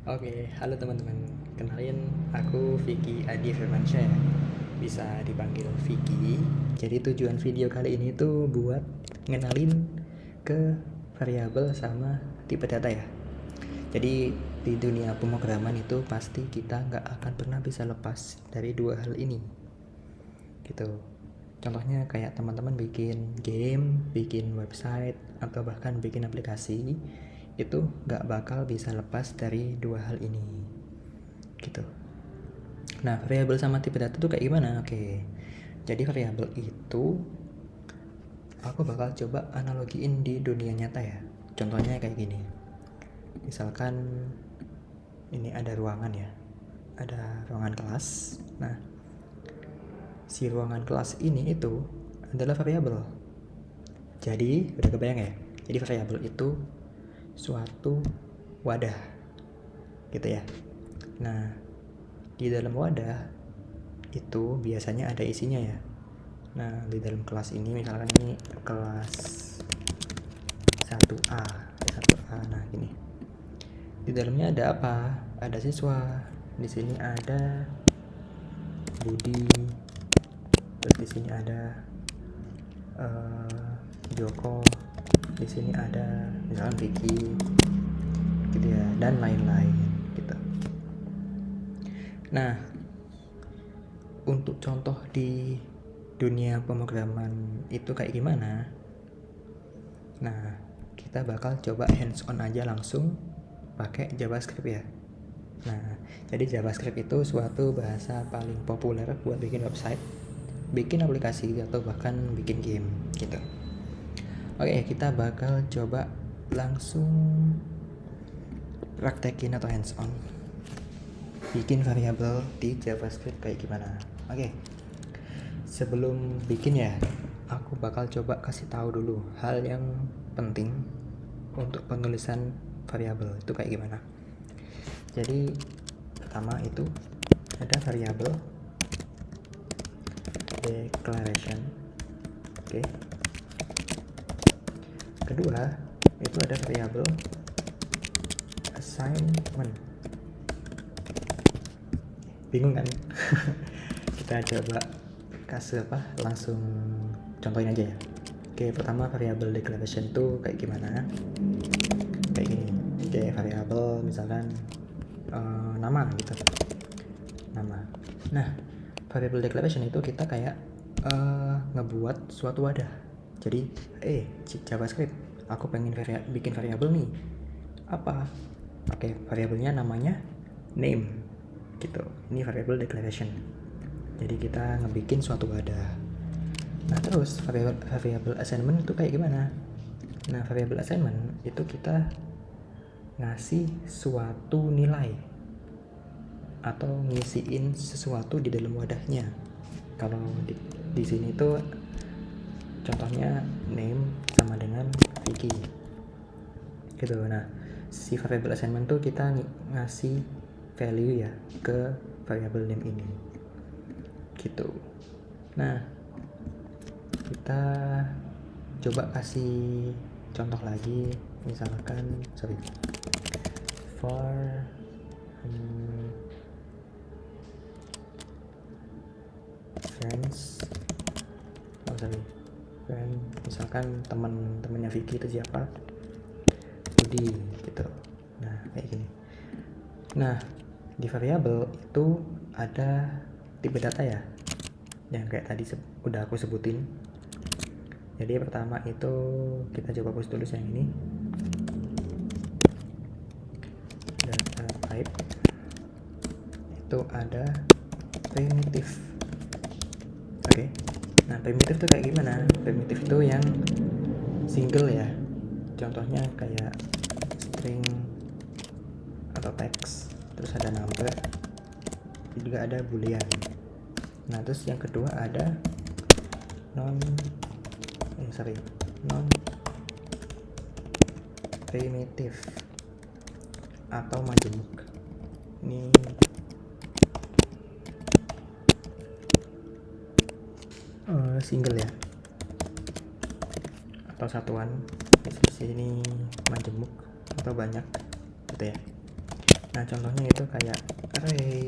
Oke, halo teman-teman. Kenalin, aku Vicky Adi Firmansyah ya. Bisa dipanggil Vicky. Jadi tujuan video kali ini tuh buat ngenalin ke variabel sama tipe data ya. Jadi di dunia pemrograman itu pasti kita nggak akan pernah bisa lepas dari dua hal ini. Gitu. Contohnya kayak teman-teman bikin game, bikin website, atau bahkan bikin aplikasi, itu nggak bakal bisa lepas dari dua hal ini gitu. Nah, variabel sama tipe data tuh kayak gimana? Oke, jadi variabel itu aku bakal coba analogiin di dunia nyata ya. Contohnya kayak gini, misalkan ini ada ruangan ya, ada ruangan kelas. Nah, si ruangan kelas ini itu adalah variabel. Jadi udah kebayang ya, jadi variabel itu suatu wadah gitu ya. Nah, di dalam wadah itu biasanya ada isinya ya. Nah, di dalam kelas ini misalkan ini kelas 1A, 1A. Nah, gini. Di dalamnya ada apa? Ada siswa. Di sini ada Budi. Terus di sini ada Joko. Di sini ada misalkan Vicky gitu ya, dan lain-lain gitu. Nah, untuk contoh di dunia pemrograman itu kayak gimana? Nah, kita bakal coba hands on aja langsung pakai JavaScript ya. Nah, jadi JavaScript itu suatu bahasa paling populer buat bikin website, bikin aplikasi, atau bahkan bikin game gitu. Oke, kita bakal coba langsung praktekin atau hands on bikin variabel di JavaScript kayak gimana. Oke, sebelum bikin ya, aku bakal coba kasih tahu dulu hal yang penting untuk penulisan variabel itu kayak gimana. Jadi pertama itu ada variabel declaration. Oke. Kedua itu ada variabel assignment. Bingung kan? Kita coba kasih langsung contohin aja ya. Oke, pertama variabel declaration tuh kayak gimana? Kayak gini. Oke, variabel misalkan nama gitu. Nama. Nah, variabel declaration itu kita kayak ngebuat suatu wadah. Jadi, JavaScript, aku pengen bikin variabel nih. Apa? Oke, variabelnya namanya name gitu. Ini variabel declaration. Jadi kita ngebikin suatu wadah. Nah, terus variabel assignment itu kayak gimana? Nah, variabel assignment itu kita ngasih suatu nilai atau ngisiin sesuatu di dalam wadahnya. Kalau di sini tuh contohnya name sama dengan Vicky gitu. Nah, si variabel assignment tuh kita ngasih value ya ke variabel name ini gitu. Nah, kita coba kasih contoh lagi, misalkan for friends, friend, misalkan temennya Vicky itu siapa? Budi gitu. Nah, kayak gini. Nah, di variabel itu ada tipe data ya, yang kayak tadi udah aku sebutin. Jadi pertama itu kita coba hapus dulu yang ini, data type itu ada primitive. Oke. Nah, primitive tuh kayak gimana? Primitive itu yang single ya, contohnya kayak string atau text, terus ada number, juga ada boolean. Nah, terus yang kedua ada non primitive atau majemuk. Ini single ya, atau satuan. Di sini majemuk atau banyak gitu ya. Nah contohnya itu kayak array,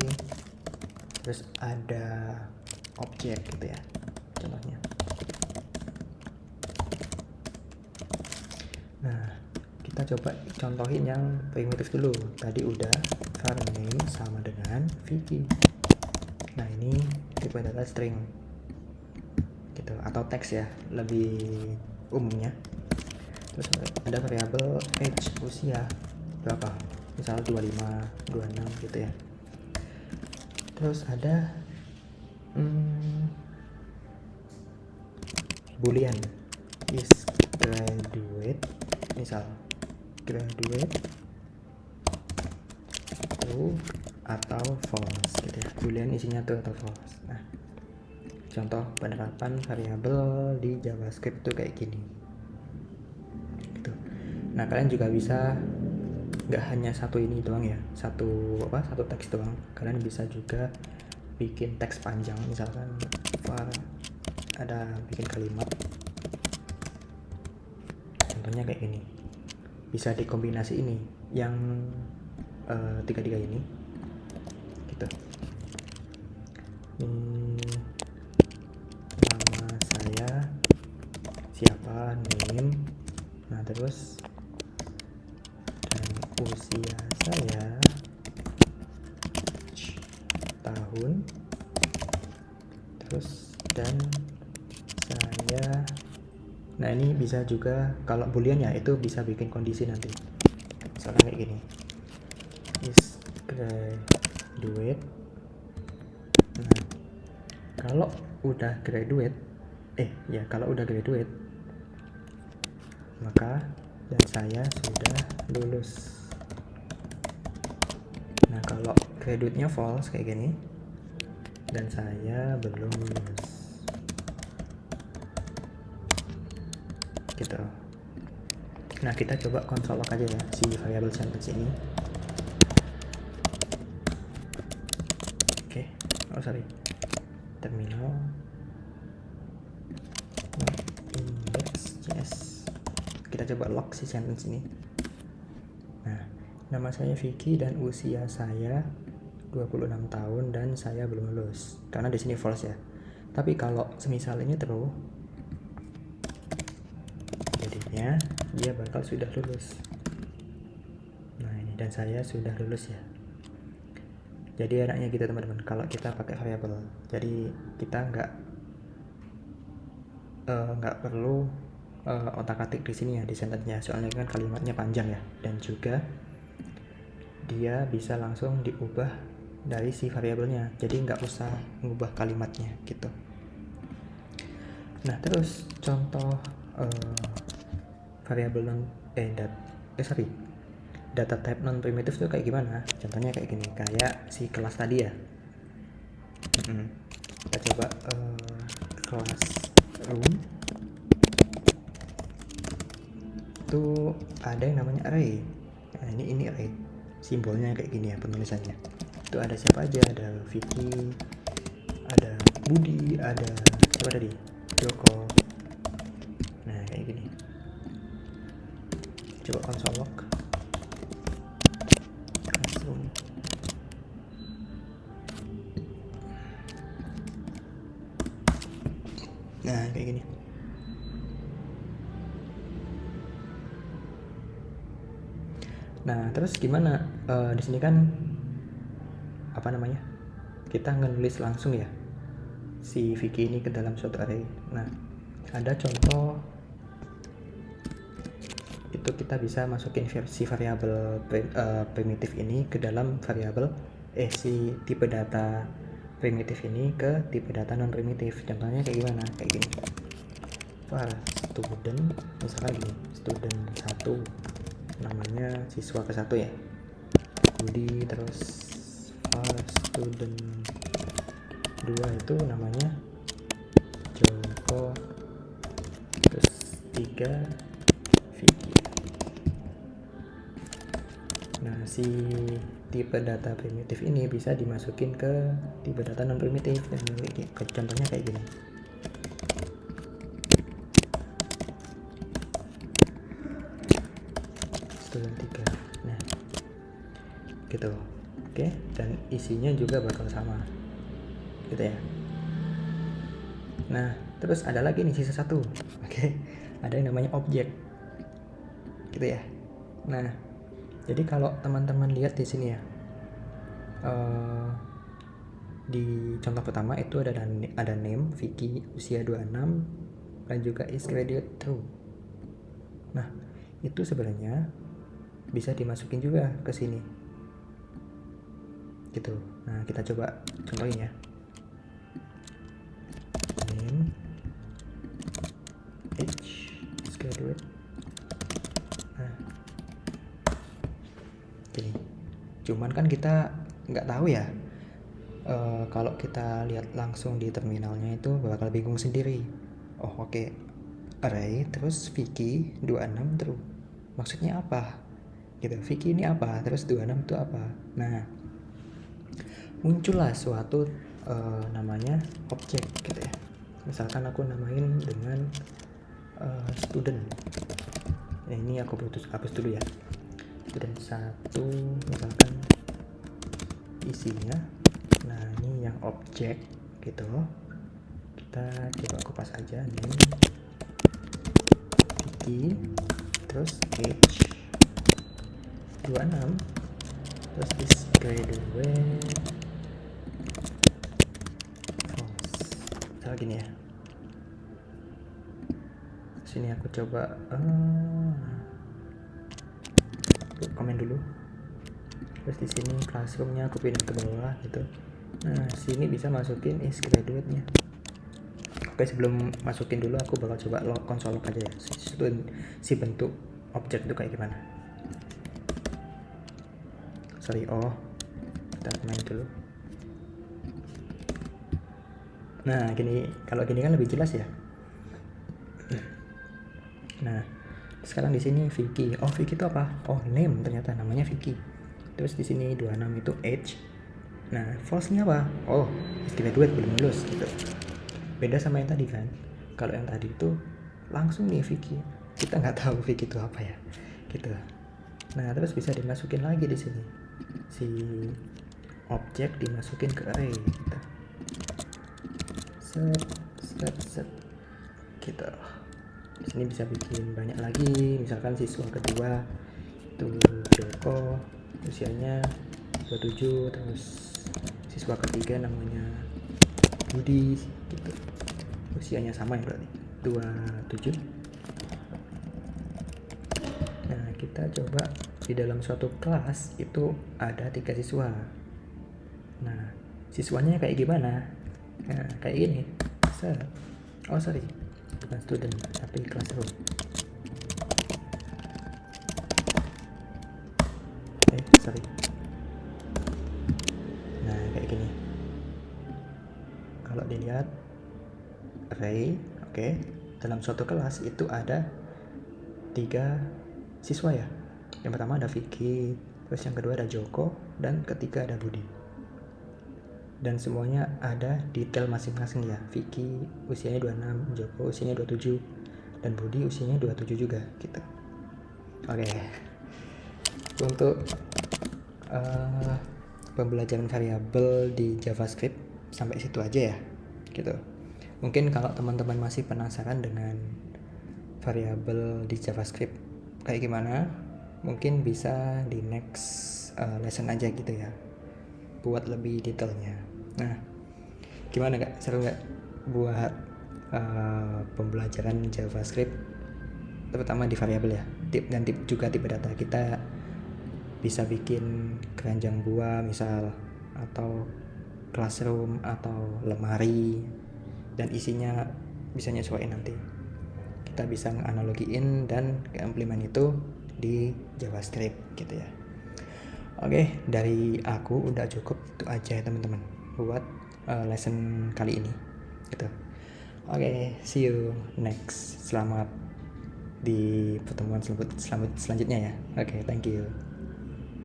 terus ada objek gitu ya contohnya. Nah kita coba contohin yang primitif dulu. Tadi udah var name sama dengan Vicky. Nah ini tipe data string gitu, atau teks ya lebih umumnya. Terus ada variabel age, usia berapa, misalnya 25, 26 gitu ya. Terus ada boolean is graduate, misal graduate true atau false gitu ya. Boolean isinya true atau false. Nah contoh penerapan variabel di JavaScript itu kayak gini gitu. Nah kalian juga bisa nggak hanya satu ini doang ya, satu teks doang. Kalian bisa juga bikin teks panjang, misalkan var ada bikin kalimat, contohnya kayak gini. Bisa dikombinasi ini yang tiga ini gitu. Nama saya siapa, name, nah terus usia saya tahun, terus dan saya. Nah ini bisa juga kalau boolean ya, itu bisa bikin kondisi nanti, misalkan kayak gini, is graduate. Nah kalau udah graduate maka dan saya sudah lulus. Nah kalau graduate-nya false kayak gini, dan saya belum lulus gitu. Nah kita coba console log aja ya si variable sentence ini. Oke, terminal index.js. Kita coba log si sentence ini. Nah nama saya Vicky dan usia saya 26 tahun dan saya belum lulus, karena di sini false ya. Tapi kalau semisal ini true, jadinya dia bakal sudah lulus. Nah ini, dan saya sudah lulus ya. Jadi enaknya gitu teman-teman kalau kita pakai variabel. Jadi kita nggak perlu otak-atik di sini ya di sentence-nya, soalnya kan kalimatnya panjang ya, dan juga dia bisa langsung diubah dari si variabelnya, jadi nggak usah mengubah kalimatnya gitu. Nah terus contoh variabel data type non primitif tuh kayak gimana? Contohnya kayak gini, kayak si kelas tadi ya. Kita coba classroom tuh ada yang namanya array. Nah ini array, simbolnya kayak gini ya penulisannya. Itu ada siapa aja, ada Vicky, ada Budi, ada siapa tadi, Joko. Nah kayak gini. Coba console log classroom. Nah kayak gini. Nah terus gimana di sini kan kita ngenulis langsung ya si Vicky ini ke dalam suatu array. Nah ada contoh itu, kita bisa masukin si variabel primitif ini ke dalam variabel si tipe data primitif ini ke tipe data non primitif. Contohnya kayak gimana, kayak gini, var student, misalkan gini, student 1 namanya siswa ke 1 ya, Budi. Terus var student 2 itu namanya Joko. Terus 3 Vicky. Nah si tipe data primitif ini bisa dimasukin ke tipe data non primitif, dan contohnya kayak gini. Student 3. Nah gitu. Oke, dan isinya juga bakal sama gitu ya. Nah, terus ada lagi nih sisa satu. Oke, ada yang namanya objek gitu ya. Nah, jadi kalau teman-teman lihat di sini ya, di contoh pertama itu ada name Vicky, usia 26, dan juga is graduate true. Nah, itu sebenarnya bisa dimasukin juga ke sini gitu. Nah, kita coba contohin ya. Name, age, is graduate. Nah, gini. Cuman kan kita nggak tahu ya, kalau kita lihat langsung di terminalnya itu bakal bingung sendiri. Oh oke, array terus Vicky 26 true, maksudnya apa gitu. Vicky ini apa, terus 26 itu apa. Nah, muncullah suatu namanya objek gitu ya. Misalkan aku namain dengan student. Nah, ini aku hapus dulu ya. Student 1 misalkan isinya. Nah, ini yang objek gitu. Kita coba kupas aja name Vicky, terus age 26, terus is graduate false. Misalnya gini ya. Sini aku coba komen dulu. Terus di sini classroomnya aku pindah ke bawah gitu. Nah, sini bisa masukin is graduate-nya. Oke, sebelum masukin dulu aku bakal coba console log aja ya. Si bentuk objek itu kayak gimana. Sorry, kita main dulu. Nah, kalau gini kan lebih jelas ya. Nah, sekarang di sini Vicky. Oh, Vicky itu apa? Oh, name, ternyata namanya Vicky. Terus di sini 26 itu age. Nah, false-nya apa? Oh, is graduate, belum lulus gitu. Beda sama yang tadi kan. Kalau yang tadi itu langsung nih Vicky. Kita nggak tahu Vicky itu apa ya. Gitu. Nah, terus bisa dimasukin lagi di sini. Si objek dimasukin ke array gitu. Set gitu. Di sini bisa bikin banyak lagi. Misalkan siswa kedua itu Joko, usianya 27, terus siswa ketiga namanya Budi gitu, usianya sama ya berarti 27. Nah, kita coba di dalam suatu kelas itu ada 3 siswa. Nah, siswanya kayak gimana? Nah, kayak gini. Sorry, bukan student tapi classroom. Sorry. Nah, kayak gini. Kalau dilihat array, oke, dalam suatu kelas itu ada 3 siswa ya. Yang pertama ada Vicky, terus yang kedua ada Joko, dan ketiga ada Budi. Dan semuanya ada detail masing-masing ya. Vicky usianya 26, Joko usianya 27, dan Budi usianya 27 juga gitu. Oke. Untuk pembelajaran variabel di JavaScript sampai situ aja ya gitu. Mungkin kalau teman-teman masih penasaran dengan variabel di JavaScript kayak gimana, mungkin bisa di next lesson aja gitu ya, buat lebih detailnya. Nah, gimana kak, seru nggak buat pembelajaran JavaScript terutama di variabel ya, dan tipe data. Kita bisa bikin keranjang buah misal, atau classroom, atau lemari, dan isinya bisa nyesuaiin nanti. Kita bisa nganalogiin dan implement itu di JavaScript gitu ya. Oke, dari aku udah cukup itu aja ya teman-teman buat lesson kali ini gitu. Oke, see you next. Selamat di pertemuan selanjutnya ya. Oke, thank you.